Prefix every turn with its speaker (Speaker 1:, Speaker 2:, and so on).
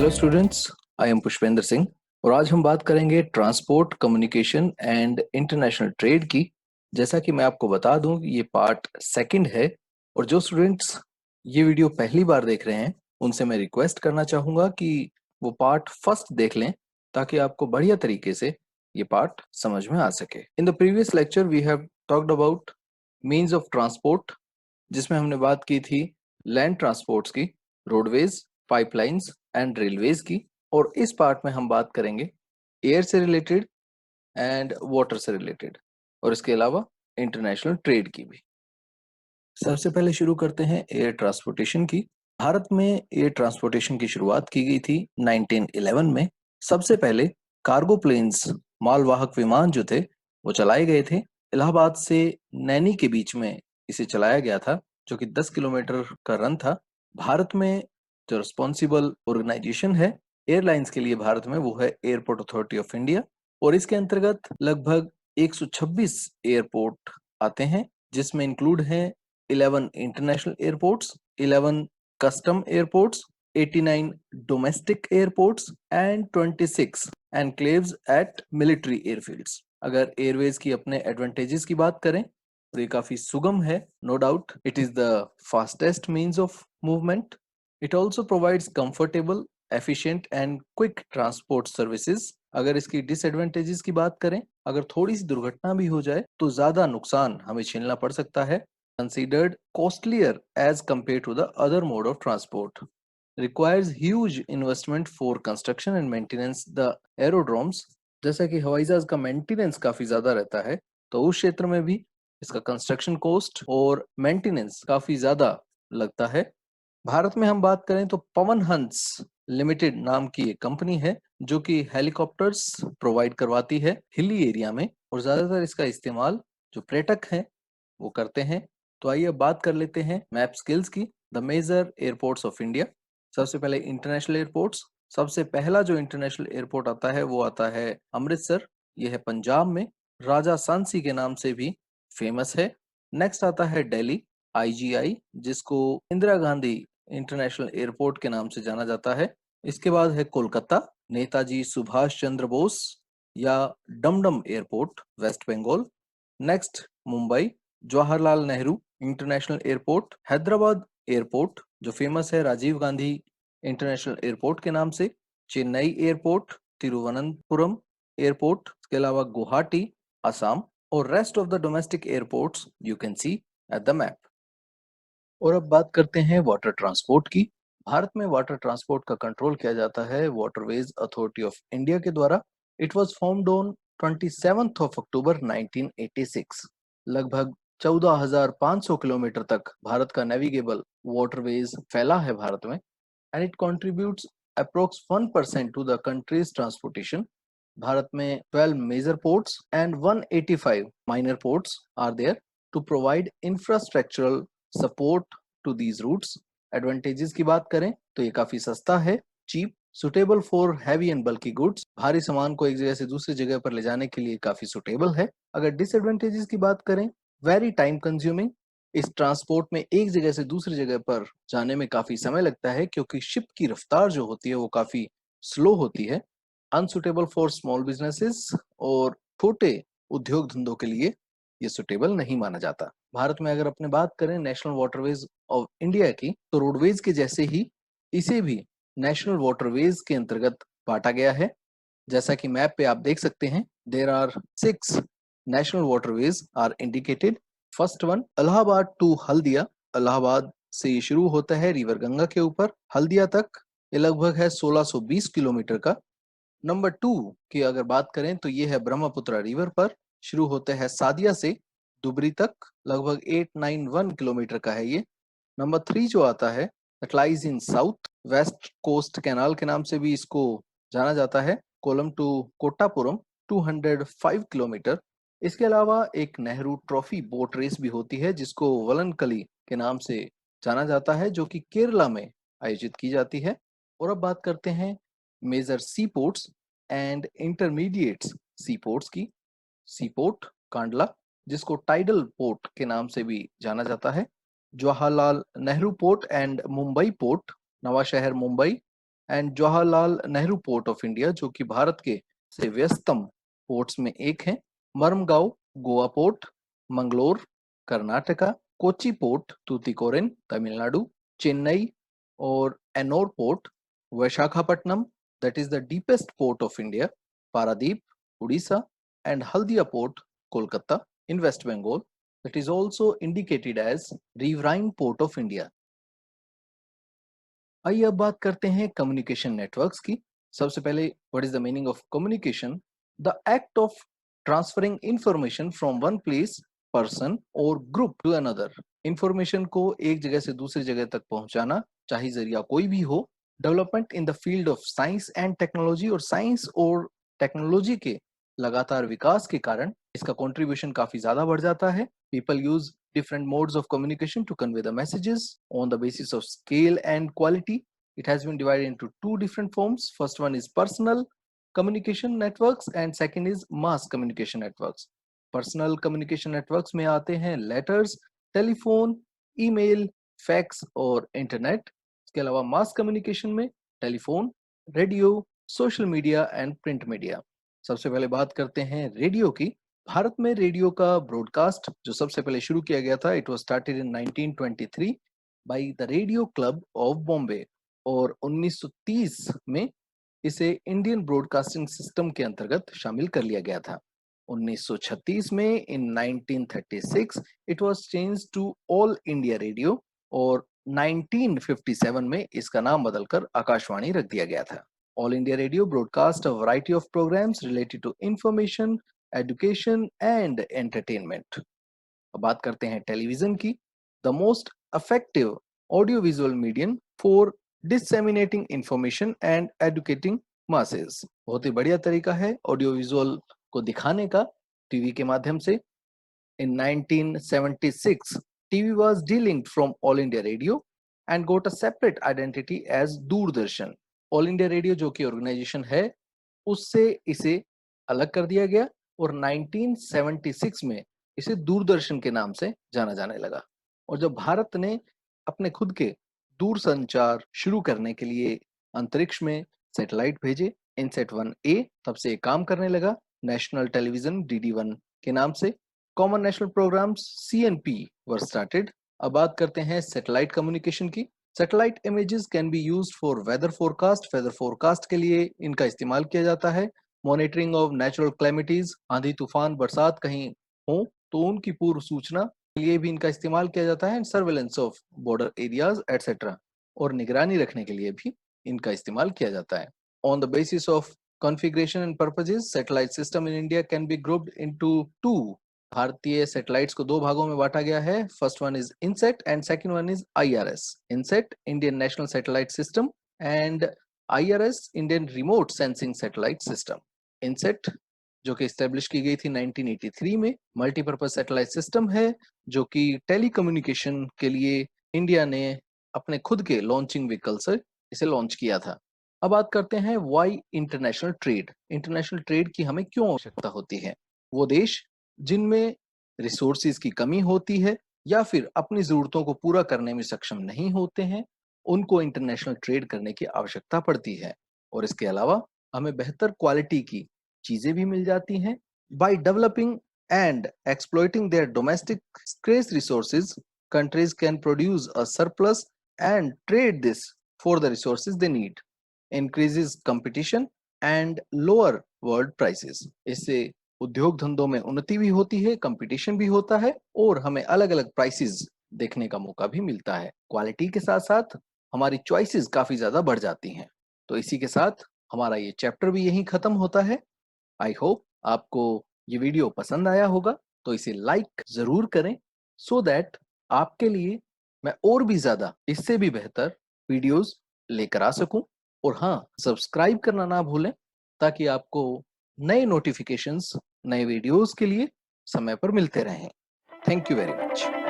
Speaker 1: Hello students, I am Pushpendra Singh और आज हम बात करेंगे transport, communication and international trade की। जैसा कि मैं आपको बता दूं, ये पार्ट सेकंड है और जो स्टूडेंट्स ये वीडियो पहली बार देख रहे हैं उनसे मैं रिक्वेस्ट करना चाहूँगा कि वो पार्ट फर्स्ट देख लें ताकि आपको बढ़िया तरीके से ये पार्ट समझ में आ सके। In the previous lecture we have talked about means of transport, जिसमें हमने बात की थी लैंड ट्रांसपोर्ट्स की, रोडवेज, पाइपलाइंस एंड रेलवेज की। और इस पार्ट में हम बात करेंगे एयर से रिलेटेड एंड वाटर से रिलेटेड और इसके अलावा इंटरनेशनल ट्रेड की भी। सबसे पहले शुरू करते हैं एयर ट्रांसपोर्टेशन की। भारत में एयर ट्रांसपोर्टेशन की शुरुआत की गई थी 1911 में। सबसे पहले कार्गो प्लेन्स, मालवाहक विमान जो थे वो चलाए गए थे। इलाहाबाद से नैनी के बीच में इसे चलाया गया था, जो कि 10 किलोमीटर का रन था। भारत में जो रिस्पॉन्सिबल ऑर्गेनाइजेशन है एयरलाइंस के लिए भारत में, वो है एयरपोर्ट अथॉरिटी ऑफ इंडिया। और इसके अंतर्गत लगभग 126 एयरपोर्ट आते हैं, जिसमें इंक्लूड हैं 11 international airports, 11 custom airports, 89 domestic airports and 26 enclaves at military airfields. अगर एयरवेज की अपने एडवांटेजेस की बात करें तो ये काफी सुगम है, no doubt. It is the fastest means of movement. It also provides comfortable, efficient and quick transport services. अगर इसकी डिसएडवांटेजेस की बात करें, अगर थोड़ी सी दुर्घटना भी हो जाए तो ज्यादा नुकसान हमें झेलना पड़ सकता है। Considered costlier as compared to the other mode of transport. Requires huge investment for construction and maintenance the aerodromes. जैसा कि हवाई जहाज का मेंटेनेंस काफी ज्यादा रहता है, तो उस क्षेत्र में भी इसका कंस्ट्रक्शन कॉस्ट और मेंटेनेंस काफी ज्यादा लगता है। भारत में हम बात करें तो पवन हंस लिमिटेड नाम की एक कंपनी है जो कि हेलीकॉप्टर्स प्रोवाइड करवाती है हिली एरिया में, और ज्यादातर इसका इस्तेमाल जो पर्यटक हैं वो करते हैं। तो आइए अब बात कर लेते हैं मैप स्किल्स की। The major airports of India. सबसे पहले इंटरनेशनल एयरपोर्ट्स। सबसे पहला जो इंटरनेशनल एयरपोर्ट आता है वो आता है अमृतसर। ये है पंजाब में, राजा सांसी के नाम से भी फेमस है। नेक्स्ट आता है दिल्ली, आईजीआई, जिसको इंदिरा गांधी इंटरनेशनल एयरपोर्ट के नाम से जाना जाता है। इसके बाद है कोलकाता, नेताजी सुभाष चंद्र बोस या Dum Dum airport, West Bengal. Next Mumbai, Jawaharlal Nehru international airport. Hyderabad airport जो फेमस है राजीव गांधी इंटरनेशनल एयरपोर्ट के नाम से। चेन्नई एयरपोर्ट, तिरुवनंतपुरम एयरपोर्ट, इसके अलावा गुवाहाटी, असम। और rest of the domestic airports you can see at the map. और अब बात करते हैं वाटर ट्रांसपोर्ट की। भारत में वाटर ट्रांसपोर्ट का कंट्रोल किया जाता है वाटरवेज अथॉरिटी ऑफ इंडिया के द्वारा। It was formed on 27th of October 1986। लगभग 14,500 किलोमीटर तक भारत का नेविगेबल वाटरवेज फैला है भारत में, and it contributes approx 1% to the countries transportation. Bharat में 12 major ports and 185 minor ports are there to provide infrastructural support to these routes. Advantages की बात करें तो ये काफी सस्ता है, cheap, suitable for heavy and bulky goods. भारी सामान को एक जगह से दूसरी जगह पर ले जाने के लिए काफी सुटेबल है। अगर डिसएडवांटेजेस की बात करें, वेरी टाइम कंज्यूमिंग। इस ट्रांसपोर्ट में एक जगह से दूसरी जगह पर जाने में काफी समय लगता है क्योंकि शिप की रफ्तार जो होती है वो काफी स्लो होती है। अनसुटेबल फॉर स्मॉल बिजनेसेस, और छोटे उद्योग धंधों के लिए ये सुटेबल नहीं माना जाता। भारत में अगर अपने बात करें नेशनल वाटरवेज ऑफ इंडिया की, तो रोडवेज के जैसे ही इसे भी नेशनल वाटरवेज के अंतर्गत बांटा गया है। जैसा कि मैप पे आप देख सकते हैं, there are 6 national waterways are indicated. First one Allahabad to Haldia. Allahabad से ये शुरू होता है रिवर गंगा के ऊपर, हल्दिया तक ये लगभग है 1620 किलोमीटर का। नंबर 2 की अगर बात करें तो ये है ब्रह्मपुत्र रिवर पर, शुरू होते हैं सादिया से दुबरी तक, लगभग 891 किलोमीटर का है ये। नंबर 3 जो आता है, it lies in south, west coast canal के नाम से भी इसको जाना जाता है, कोलम टू कोट्टापुरम, 205 किलोमीटर। इसके अलावा एक नेहरू ट्रॉफी बोट रेस भी होती है जिसको वलनकली के नाम से जाना जाता है, जो कि केरला में आयोजित की जाती है। और अब बात करते हैं major sea ports and intermediates sea ports की। सी पोर्ट कांडला, जिसको टाइडल पोर्ट के नाम से भी जाना जाता है। Jawaharlal Nehru port and Mumbai port, नवा शहर Mumbai, and Jawaharlal Nehru port of India, जो कि भारत के से व्यस्तम पोर्ट्स में एक है, मरमगांव गोवा पोर्ट, मंगलोर कर्नाटका, कोची पोर्ट तूतीकोरिन तमिलनाडु, चेन्नई और Ennore port, Visakhapatnam that is the deepest port of India, Paradip, Odisha, and Haldia Port, Kolkata in West Bengal, that is also indicated as Riverine Port of India. आइए अब बात करते हैं कम्युनिकेशन नेटवर्क्स की। सबसे पहले what is the meaning of communication? The act of transferring information from one place, person और group to another. Information को एक जगह से दूसरी जगह तक पहुंचाना, चाहे जरिया कोई भी हो। Development in the field of science and technology, और साइंस और टेक्नोलॉजी के लगातार विकास के कारण इसका कंट्रीब्यूशन काफी ज्यादा बढ़ जाता है। People use different modes of communication to convey the messages on the basis of scale and quality. It has been divided into two different forms. First one is personal communication networks and second is mass communication networks. Personal communication networks में आते हैं letters, telephone, email, fax और internet. इसके अलावा mass communication में telephone, radio, social media and print media. सबसे पहले बात करते हैं रेडियो की। भारत में रेडियो का ब्रॉडकास्ट जो सबसे पहले शुरू किया गया था, it was started in 1923 by the radio club of Bombay, और 1930 में इसे इंडियन ब्रॉडकास्टिंग सिस्टम के अंतर्गत शामिल कर लिया गया था। 1936 में in 1936 it was changed to All India Radio, और 1957 में इसका नाम बदलकर आकाशवाणी रख दिया गया था। All India Radio broadcast a variety of programmes related to information, education and entertainment. अब बात करते हैं टेलीविजन की। The most effective audio visual medium for disseminating information and educating masses. बहुत ही बढ़िया तरीका है ऑडियो विजुअल को दिखाने का टीवी के माध्यम से। In 1976 TV was delinked from All India Radio and got a separate identity as Doordarshan. All India Radio जो कि ऑर्गेनाइजेशन है, उससे इसे अलग कर दिया गया और 1976 में इसे दूरदर्शन के नाम से जाना जाने लगा। और जब भारत ने अपने खुद के दूर संचार शुरू करने के लिए अंतरिक्ष में सैटेलाइट भेजे, इनसेट 1A, तब से काम करने लगा नेशनल टेलीविजन DD1 के नाम से। Common national programmes CNP were started. अब बात करते हैं सैटेलाइट कम्युनिकेशन की। Satellite images can be used for weather forecast. Weather forecast के लिए इनका इस्तेमाल किया जाता है। मॉनिटरिंग ऑफ नेचुरल क्लैमिटीज, आंधी तूफान बरसात कहीं हो तो उनकी पूर्व सूचना के लिए भी इनका इस्तेमाल किया जाता है। Surveillance of border areas etcetera, और निगरानी रखने के लिए भी इनका इस्तेमाल किया जाता है। On the basis of configuration and purposes, satellite system in India can be grouped into two. भारतीय सैटेलाइट्स को दो भागों में बांटा गया है। First one is INSAT and second one is IRS। INSAT Indian national satellite system and IRS Indian remote sensing satellite system. INSAT जो कि स्टैब्लिश की गई थी 1983 में, मल्टीपर्पज सैटेलाइट सिस्टम है जो कि टेलीकम्युनिकेशन के लिए इंडिया ने अपने खुद के लॉन्चिंग व्हीकल से इसे लॉन्च किया था। अब बात करते हैं Y international trade. International trade की हमें क्यों आवश्यकता होती है? वो देश जिनमें रिसोर्सेज की कमी होती है या फिर अपनी जरूरतों को पूरा करने में सक्षम नहीं होते हैं, उनको इंटरनेशनल ट्रेड करने की आवश्यकता पड़ती है। और इसके अलावा हमें बेहतर क्वालिटी की चीजें भी मिल जाती हैं। By developing and exploiting their domestic scarce resources, countries can produce a surplus and trade this for the resources they need, increases competition and lower world prices. इससे उद्योग धंधों में उन्नति भी होती है, कंपटीशन भी होता है और हमें अलग अलग प्राइसेस देखने का मौका भी मिलता है। क्वालिटी के साथ साथ हमारी चॉइसेस काफी ज्यादा बढ़ जाती हैं। तो इसी के साथ हमारा ये चैप्टर भी यहीं खत्म होता है। आई होप आपको ये वीडियो पसंद आया होगा, तो इसे लाइक जरूर करें सो दैट आपके लिए मैं और भी ज्यादा इससे भी बेहतर वीडियोस लेकर आ सकूं। और हाँ, सब्सक्राइब करना ना भूलें ताकि आपको नए नोटिफिकेशंस, नए वीडियोस के लिए समय पर मिलते रहें। Thank you very much.